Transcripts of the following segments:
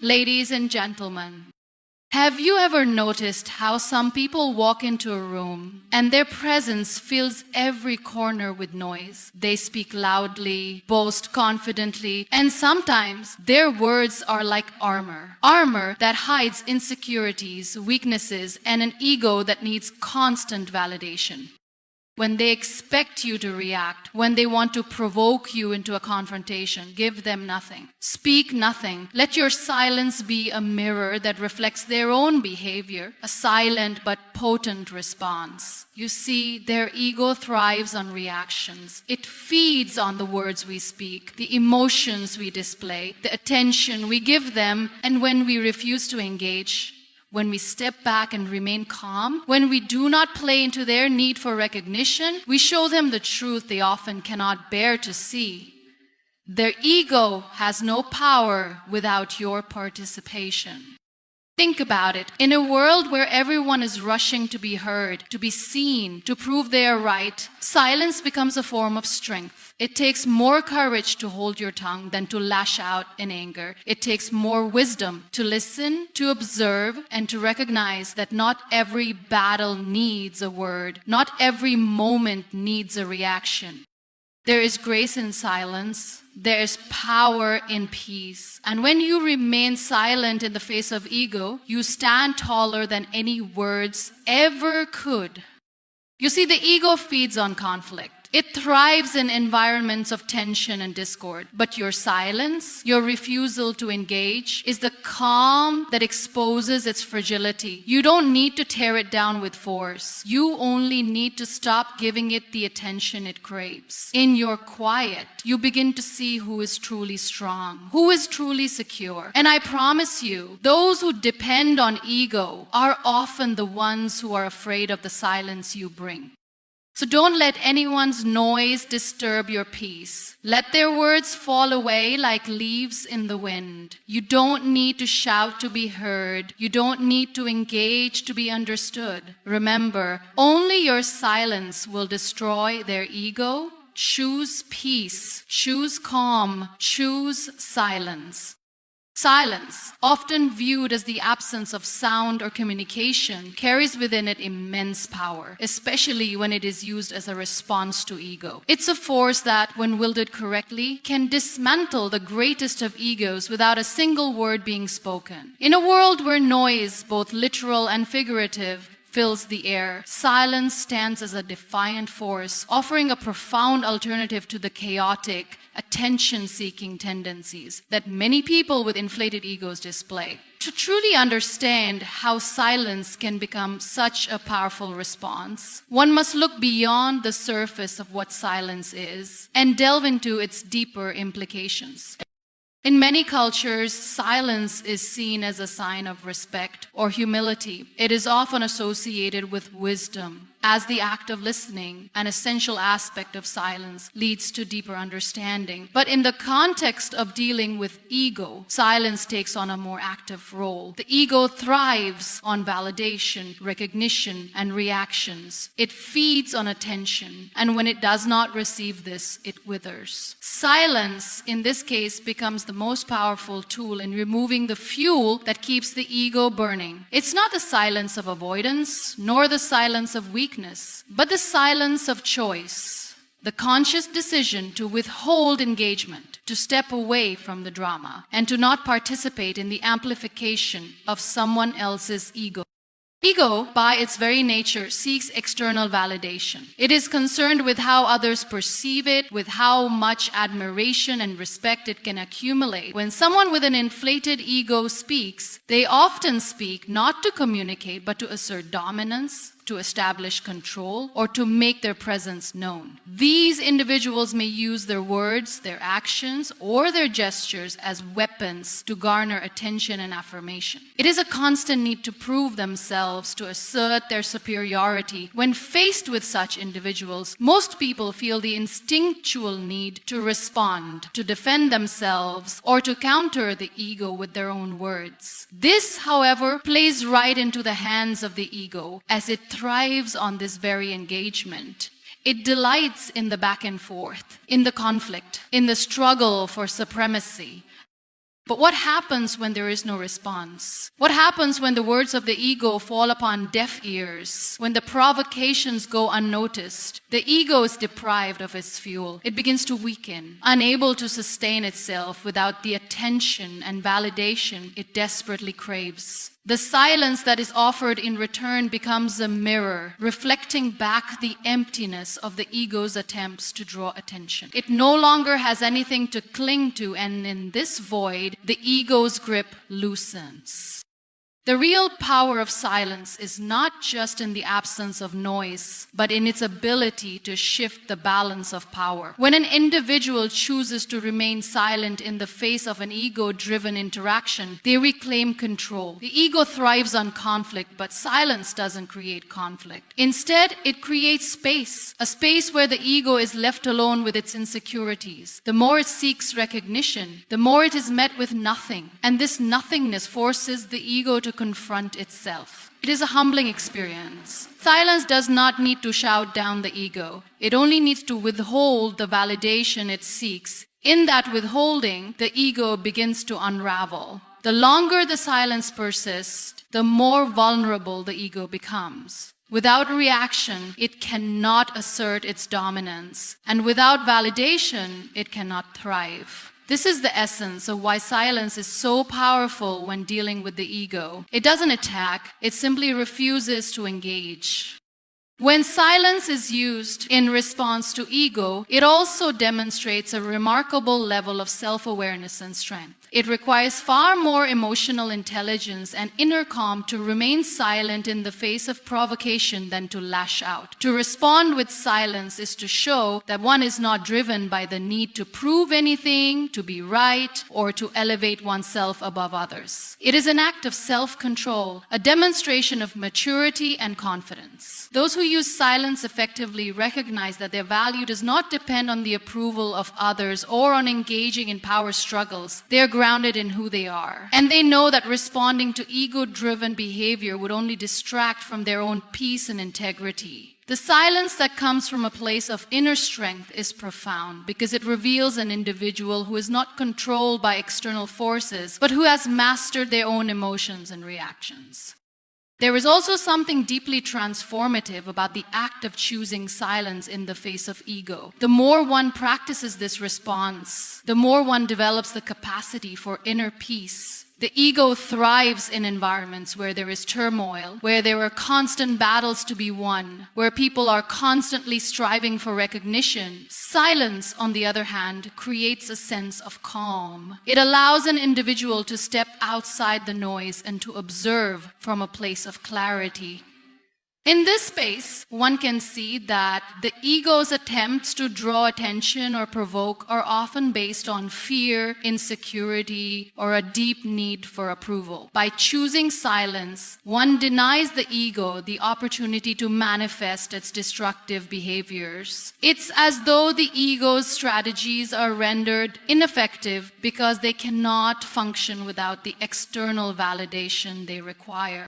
Ladies and gentlemen, have you ever noticed how some people walk into a room and their presence fills every corner with noise? They speak loudly, boast confidently, and sometimes their words are like armor. Armor that hides insecurities, weaknesses, and an ego that needs constant validation. When they expect you to react, when they want to provoke you into a confrontation, give them nothing. Speak nothing. Let your silence be a mirror that reflects their own behavior, a silent but potent response. You see, their ego thrives on reactions. It feeds on the words we speak, the emotions we display, the attention we give them, and when we refuse to engage, when we step back and remain calm, when we do not play into their need for recognition, we show them the truth they often cannot bear to see. Their ego has no power without your participation. Think about it. In a world where everyone is rushing to be heard, to be seen, to prove they are right, silence becomes a form of strength. It takes more courage to hold your tongue than to lash out in anger. It takes more wisdom to listen, to observe, and to recognize that not every battle needs a word. Not every moment needs a reaction. There is grace in silence. There is power in peace. And when you remain silent in the face of ego, you stand taller than any words ever could. You see, the ego feeds on conflict. It thrives in environments of tension and discord. But your silence, your refusal to engage, is the calm that exposes its fragility. You don't need to tear it down with force. You only need to stop giving it the attention it craves. In your quiet, you begin to see who is truly strong, who is truly secure. And I promise you, those who depend on ego are often the ones who are afraid of the silence you bring. So don't let anyone's noise disturb your peace. Let their words fall away like leaves in the wind. You don't need to shout to be heard. You don't need to engage to be understood. Remember, only your silence will destroy their ego. Choose peace. Choose calm. Choose silence. Silence, often viewed as the absence of sound or communication, carries within it immense power, especially when it is used as a response to ego. It's a force that, when wielded correctly, can dismantle the greatest of egos without a single word being spoken. In a world where noise, both literal and figurative, fills the air, silence stands as a defiant force, offering a profound alternative to the chaotic, attention-seeking tendencies that many people with inflated egos display. To truly understand how silence can become such a powerful response, one must look beyond the surface of what silence is and delve into its deeper implications. In many cultures, silence is seen as a sign of respect or humility. It is often associated with wisdom, as the act of listening, an essential aspect of silence, leads to deeper understanding. But in the context of dealing with ego, silence takes on a more active role. The ego thrives on validation, recognition, and reactions. It feeds on attention, and when it does not receive this, it withers. Silence, in this case, becomes the most powerful tool in removing the fuel that keeps the ego burning. It's not the silence of avoidance, nor the silence of weakness, but the silence of choice, the conscious decision to withhold engagement, to step away from the drama, and to not participate in the amplification of someone else's ego. Ego, by its very nature, seeks external validation. It is concerned with how others perceive it, with how much admiration and respect it can accumulate. When someone with an inflated ego speaks, they often speak not to communicate, but to assert dominance, to establish control, or to make their presence known. These individuals may use their words, their actions, or their gestures as weapons to garner attention and affirmation. It is a constant need to prove themselves, to assert their superiority. When faced with such individuals, most people feel the instinctual need to respond, to defend themselves, or to counter the ego with their own words. This, however, plays right into the hands of the ego, as it thrives on this very engagement. It delights in the back and forth, in the conflict, in the struggle for supremacy. But what happens when there is no response? What happens when the words of the ego fall upon deaf ears? When the provocations go unnoticed? The ego is deprived of its fuel. It begins to weaken, unable to sustain itself without the attention and validation it desperately craves. The silence that is offered in return becomes a mirror, reflecting back the emptiness of the ego's attempts to draw attention. It no longer has anything to cling to, and in this void, the ego's grip loosens. The real power of silence is not just in the absence of noise, but in its ability to shift the balance of power. When an individual chooses to remain silent in the face of an ego-driven interaction, they reclaim control. The ego thrives on conflict, but silence doesn't create conflict. Instead, it creates space, a space where the ego is left alone with its insecurities. The more it seeks recognition, the more it is met with nothing, and this nothingness forces the ego to confront itself. It is a humbling experience. Silence does not need to shout down the ego. It only needs to withhold the validation it seeks. In that withholding, the ego begins to unravel. The longer the silence persists, the more vulnerable the ego becomes. Without reaction, it cannot assert its dominance, and without validation, it cannot thrive. This is the essence of why silence is so powerful when dealing with the ego. It doesn't attack, it simply refuses to engage. When silence is used in response to ego, it also demonstrates a remarkable level of self-awareness and strength. It requires far more emotional intelligence and inner calm to remain silent in the face of provocation than to lash out. To respond with silence is to show that one is not driven by the need to prove anything, to be right, or to elevate oneself above others. It is an act of self-control, a demonstration of maturity and confidence. Those who use silence effectively recognize that their value does not depend on the approval of others or on engaging in power struggles. They are grounded in who they are. And they know that responding to ego-driven behavior would only distract from their own peace and integrity. The silence that comes from a place of inner strength is profound because it reveals an individual who is not controlled by external forces, but who has mastered their own emotions and reactions. There is also something deeply transformative about the act of choosing silence in the face of ego. The more one practices this response, the more one develops the capacity for inner peace. The ego thrives in environments where there is turmoil, where there are constant battles to be won, where people are constantly striving for recognition. Silence, on the other hand, creates a sense of calm. It allows an individual to step outside the noise and to observe from a place of clarity. In this space, one can see that the ego's attempts to draw attention or provoke are often based on fear, insecurity, or a deep need for approval. By choosing silence, one denies the ego the opportunity to manifest its destructive behaviors. It's as though the ego's strategies are rendered ineffective because they cannot function without the external validation they require.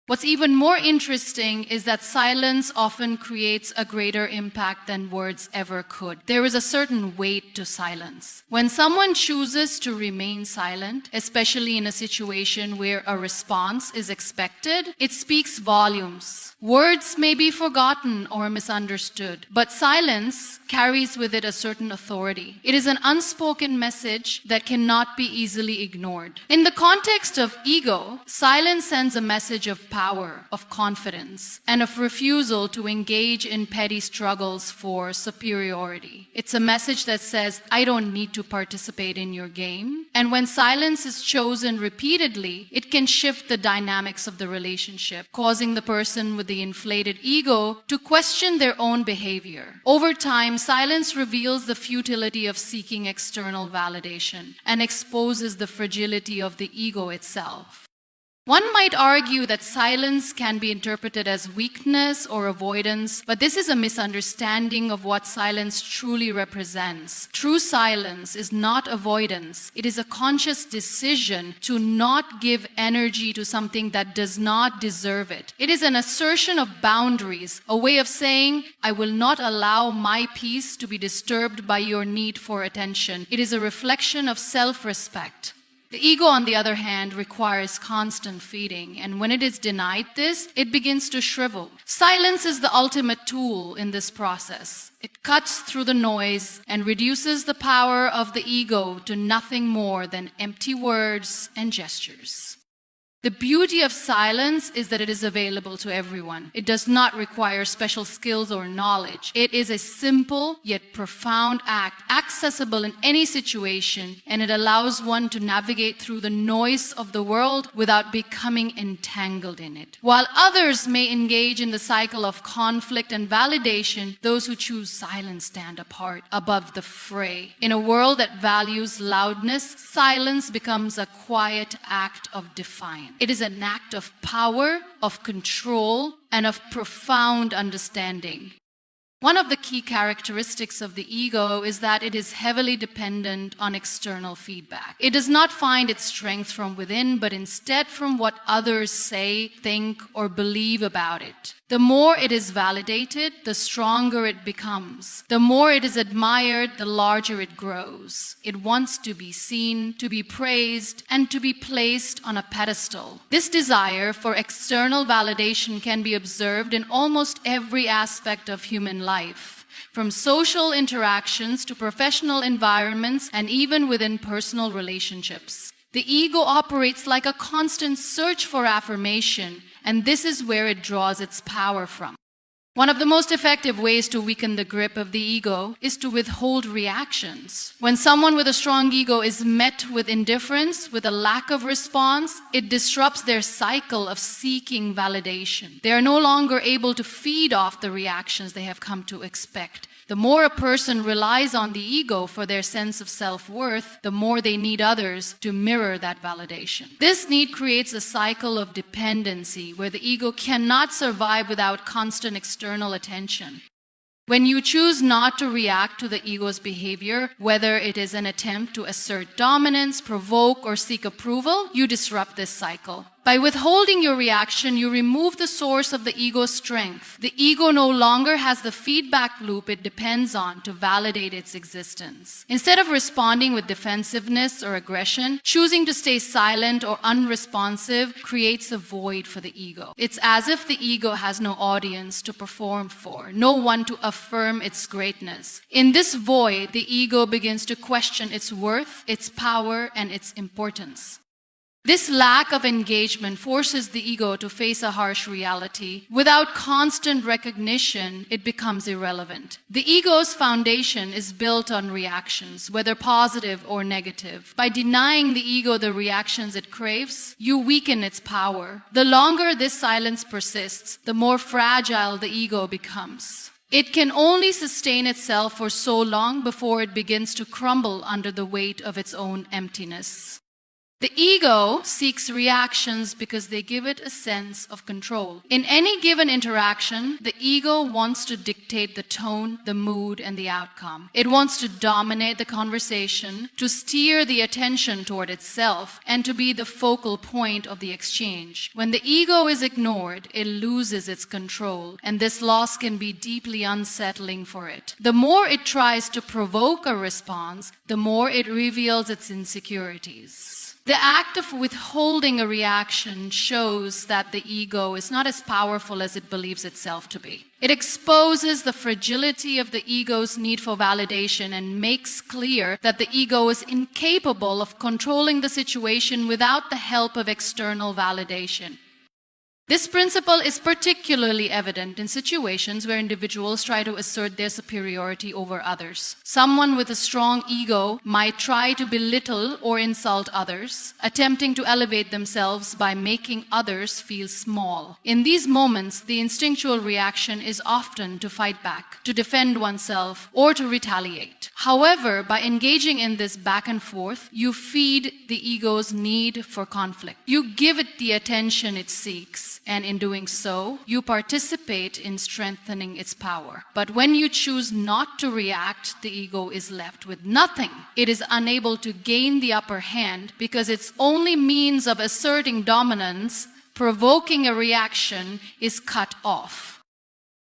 What's even more interesting is that silence often creates a greater impact than words ever could. There is a certain weight to silence. When someone chooses to remain silent, especially in a situation where a response is expected, it speaks volumes. Words may be forgotten or misunderstood, but silence carries with it a certain authority. It is an unspoken message that cannot be easily ignored. In the context of ego, silence sends a message of power, of confidence, and of refusal to engage in petty struggles for superiority. It's a message that says, I don't need to participate in your game. And when silence is chosen repeatedly, it can shift the dynamics of the relationship, causing the person with the inflated ego to question their own behavior. Over time, silence reveals the futility of seeking external validation and exposes the fragility of the ego itself. One might argue that silence can be interpreted as weakness or avoidance, but this is a misunderstanding of what silence truly represents. True silence is not avoidance. It is a conscious decision to not give energy to something that does not deserve it. It is an assertion of boundaries, a way of saying, I will not allow my peace to be disturbed by your need for attention. It is a reflection of self-respect. The ego, on the other hand, requires constant feeding, and when it is denied this, it begins to shrivel. Silence is the ultimate tool in this process. It cuts through the noise and reduces the power of the ego to nothing more than empty words and gestures. The beauty of silence is that it is available to everyone. It does not require special skills or knowledge. It is a simple yet profound act, accessible in any situation, and it allows one to navigate through the noise of the world without becoming entangled in it. While others may engage in the cycle of conflict and validation, those who choose silence stand apart, above the fray. In a world that values loudness, silence becomes a quiet act of defiance. It is an act of power, of control, and of profound understanding. One of the key characteristics of the ego is that it is heavily dependent on external feedback. It does not find its strength from within, but instead from what others say, think, or believe about it. The more it is validated, the stronger it becomes. The more it is admired, the larger it grows. It wants to be seen, to be praised, and to be placed on a pedestal. This desire for external validation can be observed in almost every aspect of human life, from social interactions to professional environments and even within personal relationships. The ego operates like a constant search for affirmation, and this is where it draws its power from. One of the most effective ways to weaken the grip of the ego is to withhold reactions. When someone with a strong ego is met with indifference, with a lack of response, it disrupts their cycle of seeking validation. They are no longer able to feed off the reactions they have come to expect. The more a person relies on the ego for their sense of self-worth, the more they need others to mirror that validation. This need creates a cycle of dependency where the ego cannot survive without constant external attention. When you choose not to react to the ego's behavior, whether it is an attempt to assert dominance, provoke, or seek approval, you disrupt this cycle. By withholding your reaction, you remove the source of the ego's strength. The ego no longer has the feedback loop it depends on to validate its existence. Instead of responding with defensiveness or aggression, choosing to stay silent or unresponsive creates a void for the ego. It's as if the ego has no audience to perform for, no one to affirm its greatness. In this void, the ego begins to question its worth, its power, and its importance. This lack of engagement forces the ego to face a harsh reality. Without constant recognition, it becomes irrelevant. The ego's foundation is built on reactions, whether positive or negative. By denying the ego the reactions it craves, you weaken its power. The longer this silence persists, the more fragile the ego becomes. It can only sustain itself for so long before it begins to crumble under the weight of its own emptiness. The ego seeks reactions because they give it a sense of control. In any given interaction, the ego wants to dictate the tone, the mood, and the outcome. It wants to dominate the conversation, to steer the attention toward itself, and to be the focal point of the exchange. When the ego is ignored, it loses its control, and this loss can be deeply unsettling for it. The more it tries to provoke a response, the more it reveals its insecurities. The act of withholding a reaction shows that the ego is not as powerful as it believes itself to be. It exposes the fragility of the ego's need for validation and makes clear that the ego is incapable of controlling the situation without the help of external validation. This principle is particularly evident in situations where individuals try to assert their superiority over others. Someone with a strong ego might try to belittle or insult others, attempting to elevate themselves by making others feel small. In these moments, the instinctual reaction is often to fight back, to defend oneself, or to retaliate. However, by engaging in this back and forth, you feed the ego's need for conflict. You give it the attention it seeks. And in doing so, you participate in strengthening its power. But when you choose not to react, the ego is left with nothing. It is unable to gain the upper hand because its only means of asserting dominance, provoking a reaction, is cut off.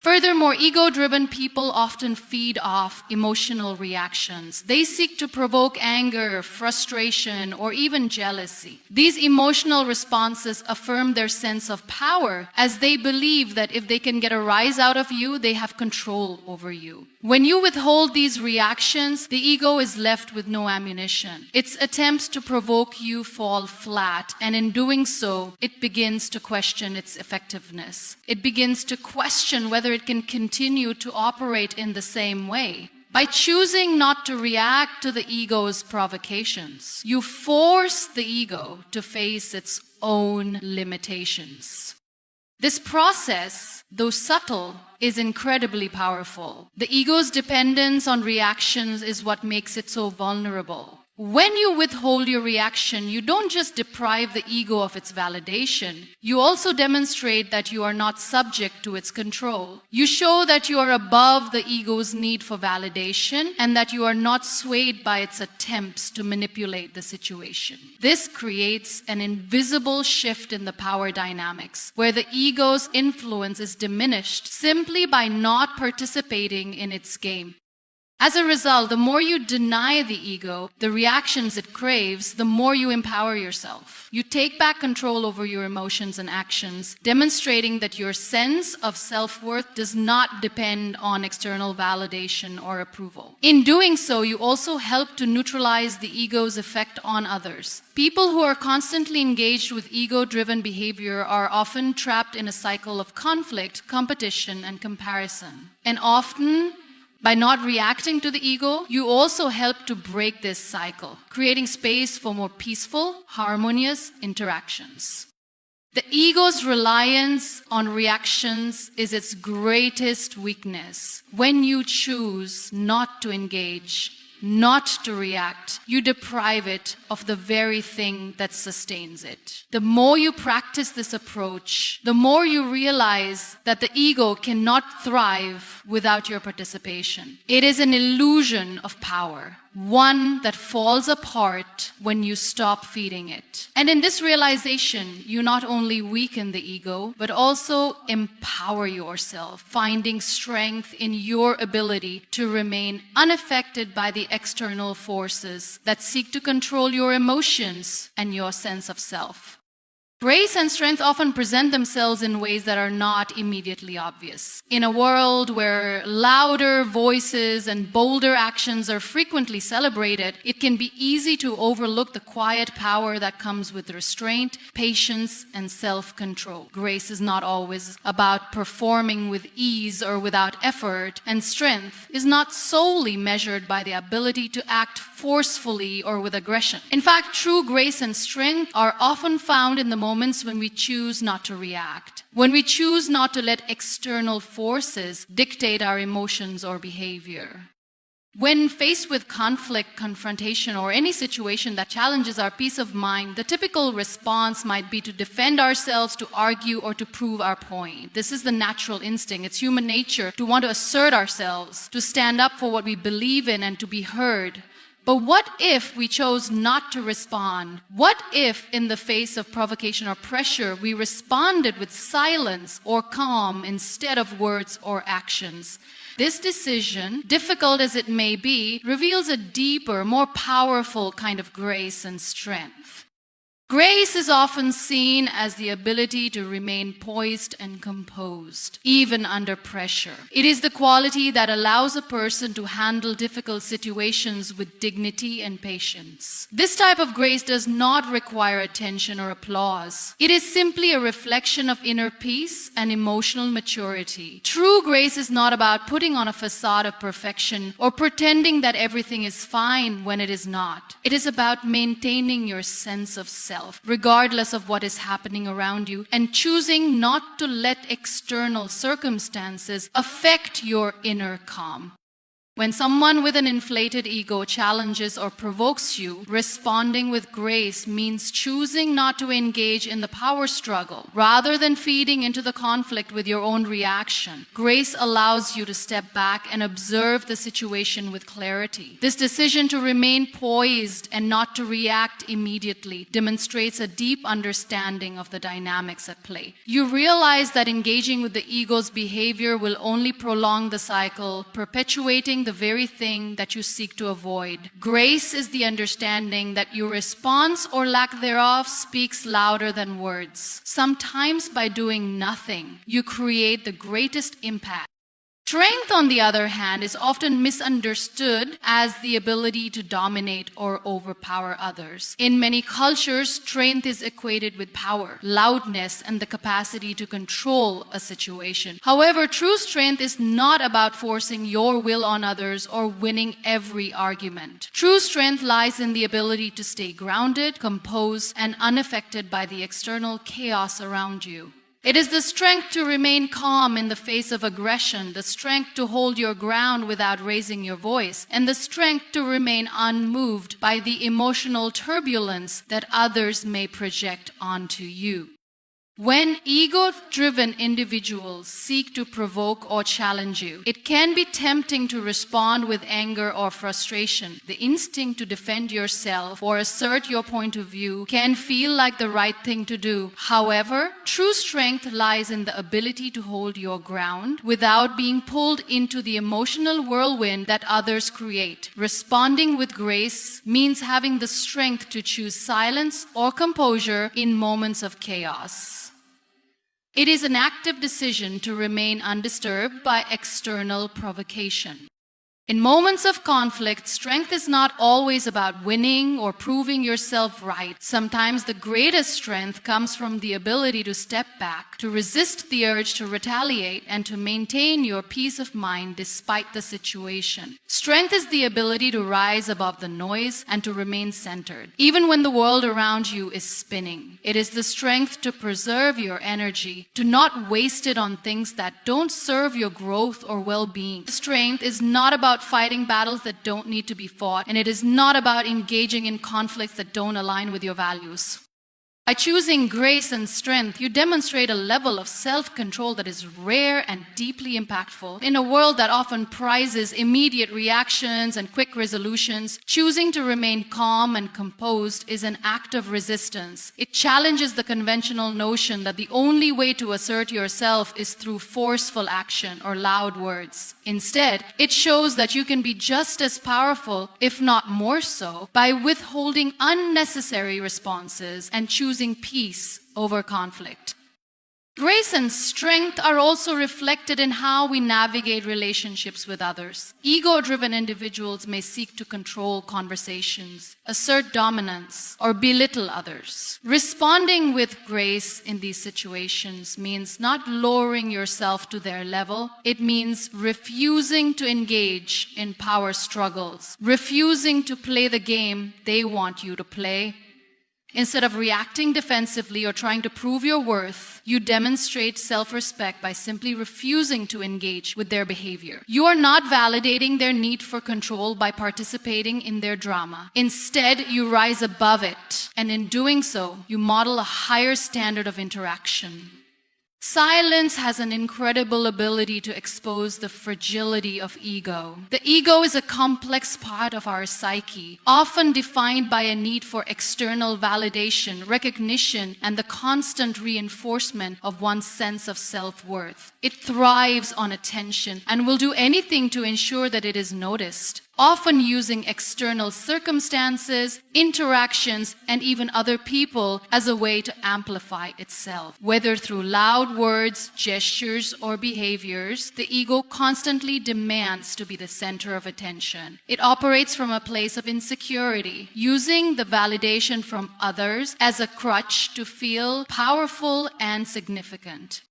Furthermore, ego-driven people often feed off emotional reactions. They seek to provoke anger, frustration, or even jealousy. These emotional responses affirm their sense of power, as they believe that if they can get a rise out of you, they have control over you. When you withhold these reactions, the ego is left with no ammunition. Its attempts to provoke you fall flat, and in doing so, it begins to question its effectiveness. It begins to question whether it can continue to operate in the same way. By choosing not to react to the ego's provocations, you force the ego to face its own limitations. This process, though subtle, is incredibly powerful. The ego's dependence on reactions is what makes it so vulnerable. When you withhold your reaction, you don't just deprive the ego of its validation, you also demonstrate that you are not subject to its control. You show that you are above the ego's need for validation and that you are not swayed by its attempts to manipulate the situation. This creates an invisible shift in the power dynamics, where the ego's influence is diminished simply by not participating in its game. As a result, the more you deny the ego the reactions it craves, the more you empower yourself. You take back control over your emotions and actions, demonstrating that your sense of self-worth does not depend on external validation or approval. In doing so, you also help to neutralize the ego's effect on others. People who are constantly engaged with ego-driven behavior are often trapped in a cycle of conflict, competition, and comparison. And often, by not reacting to the ego, you also help to break this cycle, creating space for more peaceful, harmonious interactions. The ego's reliance on reactions is its greatest weakness. When you choose not to engage, not to react, you deprive it of the very thing that sustains it. The more you practice this approach, the more you realize that the ego cannot thrive without your participation. It is an illusion of power, one that falls apart when you stop feeding it. And in this realization, you not only weaken the ego, but also empower yourself, finding strength in your ability to remain unaffected by the external forces that seek to control your emotions and your sense of self. Grace and strength often present themselves in ways that are not immediately obvious. In a world where louder voices and bolder actions are frequently celebrated, it can be easy to overlook the quiet power that comes with restraint, patience, and self-control. Grace is not always about performing with ease or without effort, and strength is not solely measured by the ability to act forcefully or with aggression. In fact, true grace and strength are often found in the moments when we choose not to react, when we choose not to let external forces dictate our emotions or behavior. When faced with conflict, confrontation, or any situation that challenges our peace of mind, the typical response might be to defend ourselves, to argue, or to prove our point. This is the natural instinct. It's human nature to want to assert ourselves, to stand up for what we believe in, and to be heard. But what if we chose not to respond? What if, in the face of provocation or pressure, we responded with silence or calm instead of words or actions? This decision, difficult as it may be, reveals a deeper, more powerful kind of grace and strength. Grace is often seen as the ability to remain poised and composed, even under pressure. It is the quality that allows a person to handle difficult situations with dignity and patience. This type of grace does not require attention or applause. It is simply a reflection of inner peace and emotional maturity. True grace is not about putting on a facade of perfection or pretending that everything is fine when it is not. It is about maintaining your sense of self, regardless of what is happening around you, and choosing not to let external circumstances affect your inner calm. When someone with an inflated ego challenges or provokes you, responding with grace means choosing not to engage in the power struggle rather than feeding into the conflict with your own reaction. Grace allows you to step back and observe the situation with clarity. This decision to remain poised and not to react immediately demonstrates a deep understanding of the dynamics at play. You realize that engaging with the ego's behavior will only prolong the cycle, perpetuating the very thing that you seek to avoid. Grace is the understanding that your response or lack thereof speaks louder than words. Sometimes by doing nothing, you create the greatest impact. Strength, on the other hand, is often misunderstood as the ability to dominate or overpower others. In many cultures, strength is equated with power, loudness, and the capacity to control a situation. However, true strength is not about forcing your will on others or winning every argument. True strength lies in the ability to stay grounded, composed, and unaffected by the external chaos around you. It is the strength to remain calm in the face of aggression, the strength to hold your ground without raising your voice, and the strength to remain unmoved by the emotional turbulence that others may project onto you. When ego-driven individuals seek to provoke or challenge you, it can be tempting to respond with anger or frustration. The instinct to defend yourself or assert your point of view can feel like the right thing to do. However, true strength lies in the ability to hold your ground without being pulled into the emotional whirlwind that others create. Responding with grace means having the strength to choose silence or composure in moments of chaos. It is an active decision to remain undisturbed by external provocation. In moments of conflict, strength is not always about winning or proving yourself right. Sometimes the greatest strength comes from the ability to step back, to resist the urge to retaliate, and to maintain your peace of mind despite the situation. Strength is the ability to rise above the noise and to remain centered, even when the world around you is spinning. It is the strength to preserve your energy, to not waste it on things that don't serve your growth or well-being. Strength is not about fighting battles that don't need to be fought, and it is not about engaging in conflicts that don't align with your values. By choosing grace and strength, you demonstrate a level of self-control that is rare and deeply impactful. In a world that often prizes immediate reactions and quick resolutions, choosing to remain calm and composed is an act of resistance. It challenges the conventional notion that the only way to assert yourself is through forceful action or loud words. Instead, it shows that you can be just as powerful, if not more so, by withholding unnecessary responses and choosing peace over conflict. Grace and strength are also reflected in how we navigate relationships with others. Ego-driven individuals may seek to control conversations, assert dominance, or belittle others. Responding with grace in these situations means not lowering yourself to their level. It means refusing to engage in power struggles, refusing to play the game they want you to play. Instead of reacting defensively or trying to prove your worth, you demonstrate self-respect by simply refusing to engage with their behavior. You are not validating their need for control by participating in their drama. Instead, you rise above it, and in doing so, you model a higher standard of interaction. Silence has an incredible ability to expose the fragility of ego. The ego is a complex part of our psyche, often defined by a need for external validation, recognition, and the constant reinforcement of one's sense of self-worth. It thrives on attention and will do anything to ensure that it is noticed, often using external circumstances, interactions, and even other people as a way to amplify itself. Whether through loud words, gestures, or behaviors, the ego constantly demands to be the center of attention. It operates from a place of insecurity, using the validation from others as a crutch to feel powerful and significant.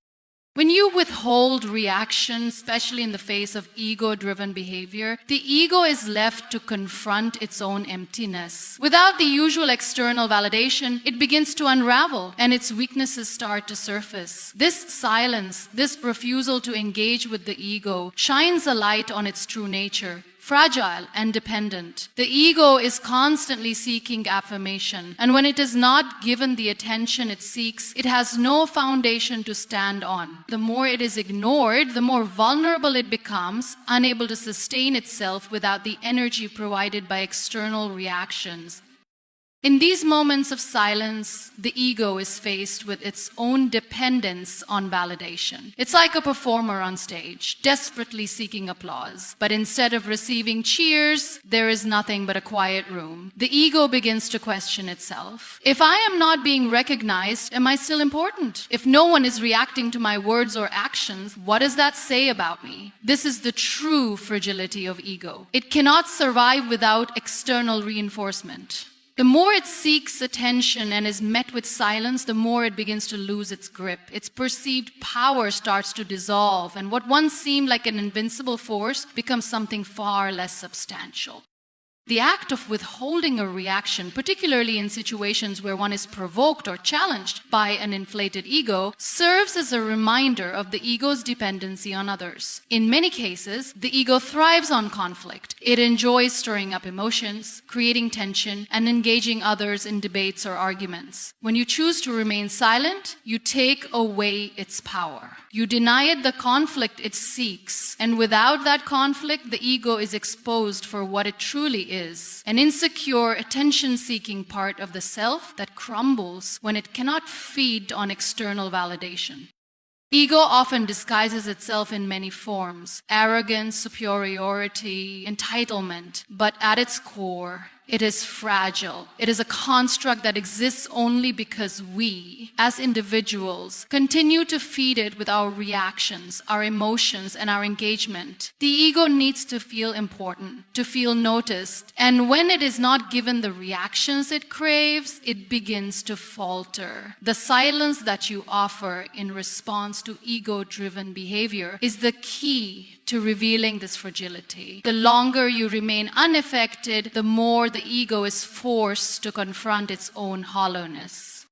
When you withhold reaction, especially in the face of ego-driven behavior, the ego is left to confront its own emptiness. Without the usual external validation, it begins to unravel and its weaknesses start to surface. This silence, this refusal to engage with the ego, shines a light on its true nature. Fragile and dependent. The ego is constantly seeking affirmation, and when it is not given the attention it seeks, it has no foundation to stand on. The more it is ignored, the more vulnerable it becomes, unable to sustain itself without the energy provided by external reactions. In these moments of silence, the ego is faced with its own dependence on validation. It's like a performer on stage, desperately seeking applause. But instead of receiving cheers, there is nothing but a quiet room. The ego begins to question itself. If I am not being recognized, am I still important? If no one is reacting to my words or actions, what does that say about me? This is the true fragility of ego. It cannot survive without external reinforcement. The more it seeks attention and is met with silence, the more it begins to lose its grip. Its perceived power starts to dissolve, and what once seemed like an invincible force becomes something far less substantial. The act of withholding a reaction, particularly in situations where one is provoked or challenged by an inflated ego, serves as a reminder of the ego's dependency on others. In many cases, the ego thrives on conflict. It enjoys stirring up emotions, creating tension, and engaging others in debates or arguments. When you choose to remain silent, you take away its power. You deny it the conflict it seeks, and without that conflict, the ego is exposed for what it truly is, an insecure, attention-seeking part of the self that crumbles when it cannot feed on external validation. Ego often disguises itself in many forms: arrogance, superiority, entitlement, but at its core, it is fragile. It is a construct that exists only because we, as individuals, continue to feed it with our reactions, our emotions, and our engagement. The ego needs to feel important, to feel noticed, and when it is not given the reactions it craves, it begins to falter. The silence that you offer in response to ego-driven behavior is the key to revealing this fragility. The longer you remain unaffected, the more the ego is forced to confront its own hollowness.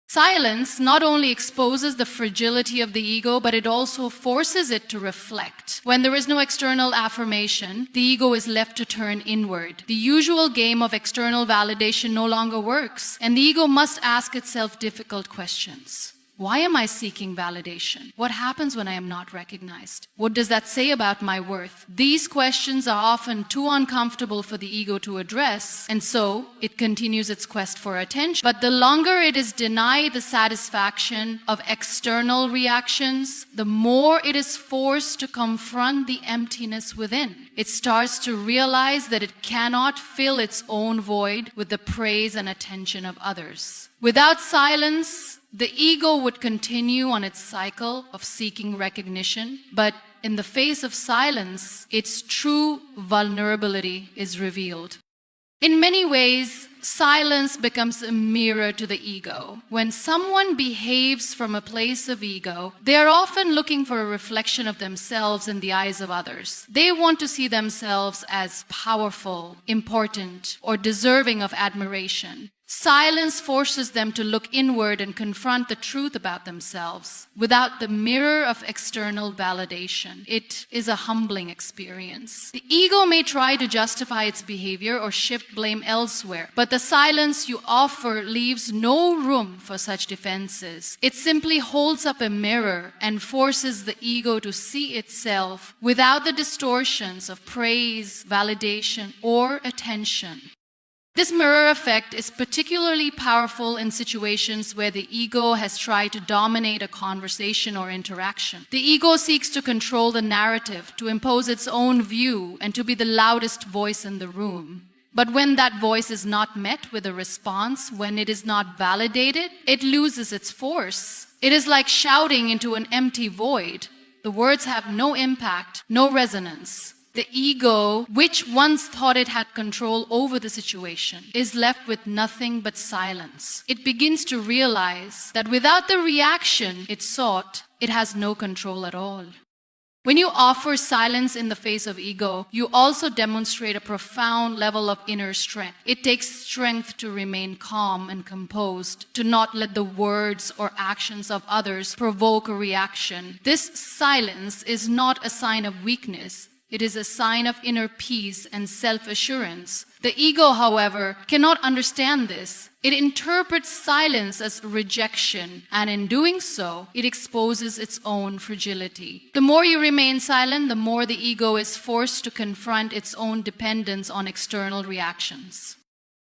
Silence not only exposes the fragility of the ego, but it also forces it to reflect. When there is no external affirmation, the ego is left to turn inward. The usual game of external validation no longer works, and the ego must ask itself difficult questions. Why am I seeking validation? What happens when I am not recognized? What does that say about my worth? These questions are often too uncomfortable for the ego to address, and so it continues its quest for attention. But the longer it is denied the satisfaction of external reactions, the more it is forced to confront the emptiness within. It starts to realize that it cannot fill its own void with the praise and attention of others. Without silence, the ego would continue on its cycle of seeking recognition, but in the face of silence, its true vulnerability is revealed. In many ways, silence becomes a mirror to the ego. When someone behaves from a place of ego, they are often looking for a reflection of themselves in the eyes of others. They want to see themselves as powerful, important, or deserving of admiration. Silence forces them to look inward and confront the truth about themselves without the mirror of external validation. It is a humbling experience. The ego may try to justify its behavior or shift blame elsewhere, but the silence you offer leaves no room for such defenses. It simply holds up a mirror and forces the ego to see itself without the distortions of praise, validation, or attention. This mirror effect is particularly powerful in situations where the ego has tried to dominate a conversation or interaction. The ego seeks to control the narrative, to impose its own view, and to be the loudest voice in the room. But when that voice is not met with a response, when it is not validated, it loses its force. It is like shouting into an empty void. The words have no impact, no resonance. The ego, which once thought it had control over the situation, is left with nothing but silence. It begins to realize that without the reaction it sought, it has no control at all. When you offer silence in the face of ego, you also demonstrate a profound level of inner strength. It takes strength to remain calm and composed, to not let the words or actions of others provoke a reaction. This silence is not a sign of weakness. It is a sign of inner peace and self-assurance. The ego, however, cannot understand this. It interprets silence as rejection, and in doing so, it exposes its own fragility. The more you remain silent, the more the ego is forced to confront its own dependence on external reactions.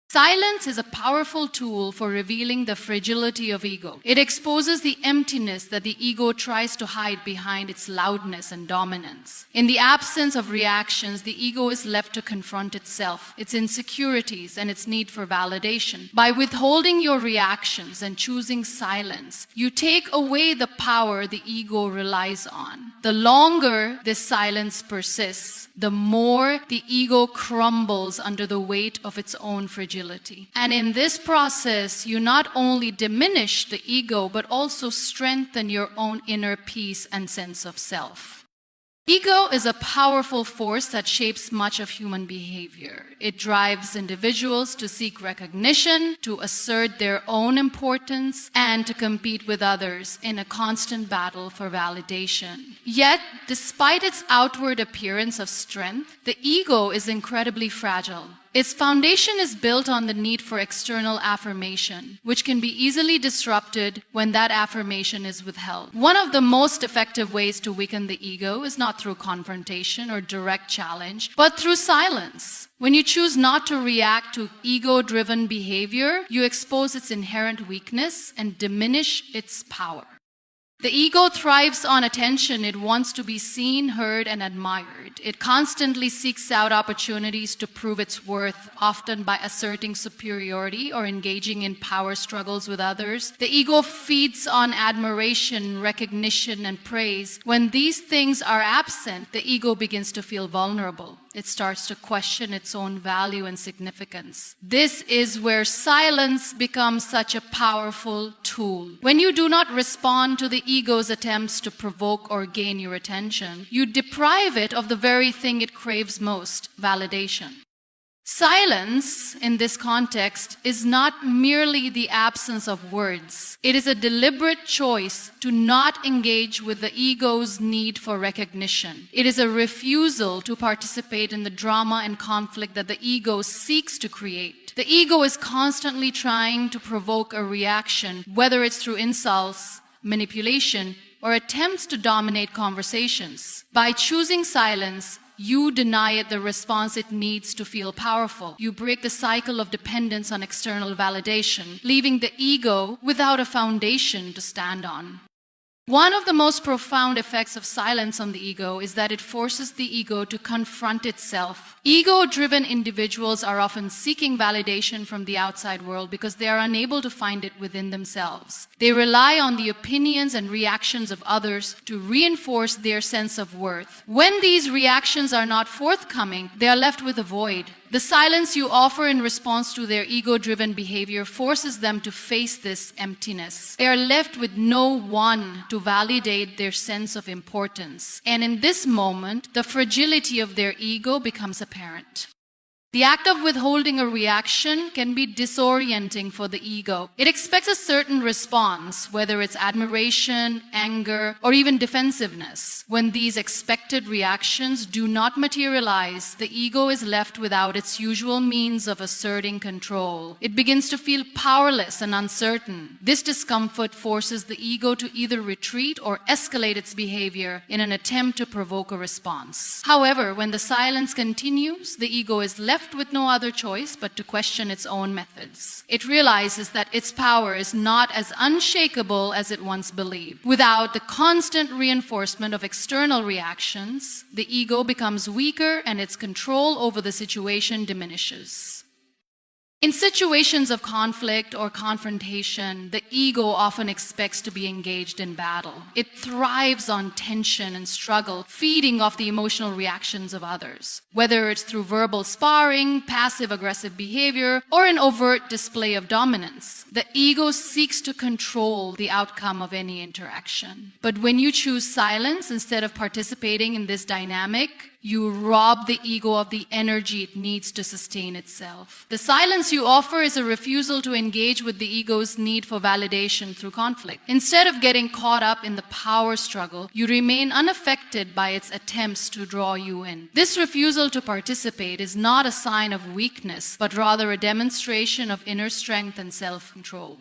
Silence is a powerful tool for revealing the fragility of ego. It exposes the emptiness that the ego tries to hide behind its loudness and dominance. In the absence of reactions, the ego is left to confront itself, its insecurities, and its need for validation. By withholding your reactions and choosing silence, you take away the power the ego relies on. The longer this silence persists, the more the ego crumbles under the weight of its own fragility. And in this process, you not only diminish the ego, but also strengthen your own inner peace and sense of self. Ego is a powerful force that shapes much of human behavior. It drives individuals to seek recognition, to assert their own importance, and to compete with others in a constant battle for validation. Yet, despite its outward appearance of strength, the ego is incredibly fragile. Its foundation is built on the need for external affirmation, which can be easily disrupted when that affirmation is withheld. One of the most effective ways to weaken the ego is not through confrontation or direct challenge, but through silence. When you choose not to react to ego-driven behavior, you expose its inherent weakness and diminish its power. The ego thrives on attention. It wants to be seen, heard, and admired. It constantly seeks out opportunities to prove its worth, often by asserting superiority or engaging in power struggles with others. The ego feeds on admiration, recognition, and praise. When these things are absent, the ego begins to feel vulnerable. It starts to question its own value and significance. This is where silence becomes such a powerful tool. When you do not respond to the ego's attempts to provoke or gain your attention, you deprive it of the very thing it craves most, validation. Silence, in this context, is not merely the absence of words. It is a deliberate choice to not engage with the ego's need for recognition. It is a refusal to participate in the drama and conflict that the ego seeks to create. The ego is constantly trying to provoke a reaction, whether it's through insults, manipulation, or attempts to dominate conversations. By choosing silence, you deny it the response it needs to feel powerful. You break the cycle of dependence on external validation, leaving the ego without a foundation to stand on. One of the most profound effects of silence on the ego is that it forces the ego to confront itself. Ego-driven individuals are often seeking validation from the outside world because they are unable to find it within themselves. They rely on the opinions and reactions of others to reinforce their sense of worth. When these reactions are not forthcoming, they are left with a void. The silence you offer in response to their ego-driven behavior forces them to face this emptiness. They are left with no one to validate their sense of importance. And in this moment, the fragility of their ego becomes apparent. The act of withholding a reaction can be disorienting for the ego. It expects a certain response, whether it's admiration, anger, or even defensiveness. When these expected reactions do not materialize, the ego is left without its usual means of asserting control. It begins to feel powerless and uncertain. This discomfort forces the ego to either retreat or escalate its behavior in an attempt to provoke a response. However, when the silence continues, the ego is left with no other choice but to question its own methods. It realizes that its power is not as unshakable as it once believed. Without the constant reinforcement of external reactions, the ego becomes weaker and its control over the situation diminishes. In situations of conflict or confrontation, the ego often expects to be engaged in battle. It thrives on tension and struggle, feeding off the emotional reactions of others. Whether it's through verbal sparring, passive-aggressive behavior, or an overt display of dominance, the ego seeks to control the outcome of any interaction. But when you choose silence instead of participating in this dynamic, you rob the ego of the energy it needs to sustain itself. The silence you offer is a refusal to engage with the ego's need for validation through conflict. Instead of getting caught up in the power struggle, you remain unaffected by its attempts to draw you in. This refusal to participate is not a sign of weakness, but rather a demonstration of inner strength and self-control.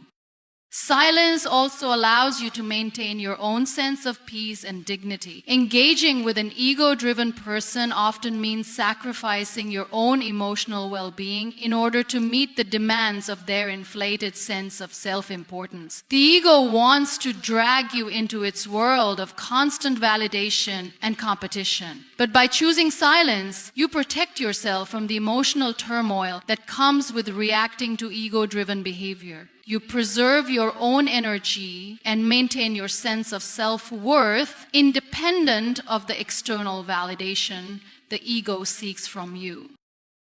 Silence also allows you to maintain your own sense of peace and dignity. Engaging with an ego-driven person often means sacrificing your own emotional well-being in order to meet the demands of their inflated sense of self-importance. The ego wants to drag you into its world of constant validation and competition. But by choosing silence, you protect yourself from the emotional turmoil that comes with reacting to ego-driven behavior. You preserve your own energy and maintain your sense of self-worth independent of the external validation the ego seeks from you.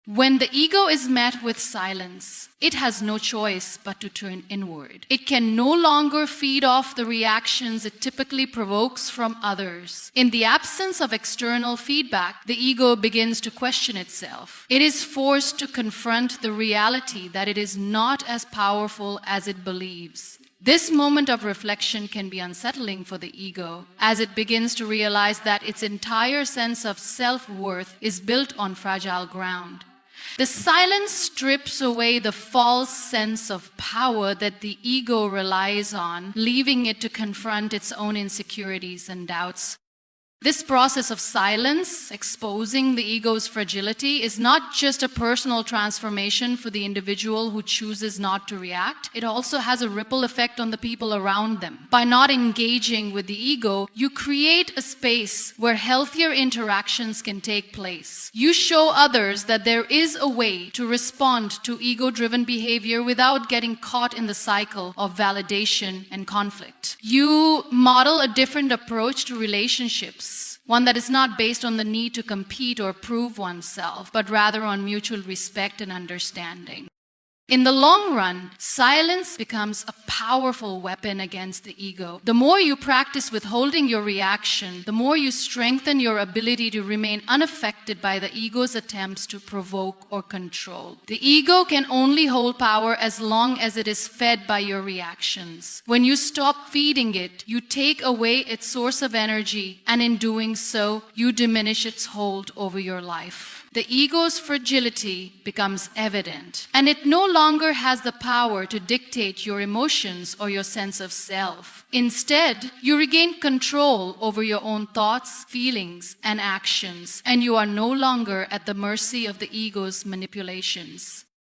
When the ego is met with silence, it has no choice but to turn inward. It can no longer feed off the reactions it typically provokes from others. In the absence of external feedback, the ego begins to question itself. It is forced to confront the reality that it is not as powerful as it believes. This moment of reflection can be unsettling for the ego, as it begins to realize that its entire sense of self-worth is built on fragile ground. The silence strips away the false sense of power that the ego relies on, leaving it to confront its own insecurities and doubts. This process of silence, exposing the ego's fragility, is not just a personal transformation for the individual who chooses not to react. It also has a ripple effect on the people around them. By not engaging with the ego, you create a space where healthier interactions can take place. You show others that there is a way to respond to ego-driven behavior without getting caught in the cycle of validation and conflict. You model a different approach to relationships. One that is not based on the need to compete or prove oneself, but rather on mutual respect and understanding. In the long run, silence becomes a powerful weapon against the ego. The more you practice withholding your reaction, the more you strengthen your ability to remain unaffected by the ego's attempts to provoke or control. The ego can only hold power as long as it is fed by your reactions. When you stop feeding it, you take away its source of energy, and in doing so, you diminish its hold over your life. The ego's fragility becomes evident, and it no longer has the power to dictate your emotions or your sense of self. Instead, you regain control over your own thoughts, feelings, and actions, and you are no longer at the mercy of the ego's manipulations.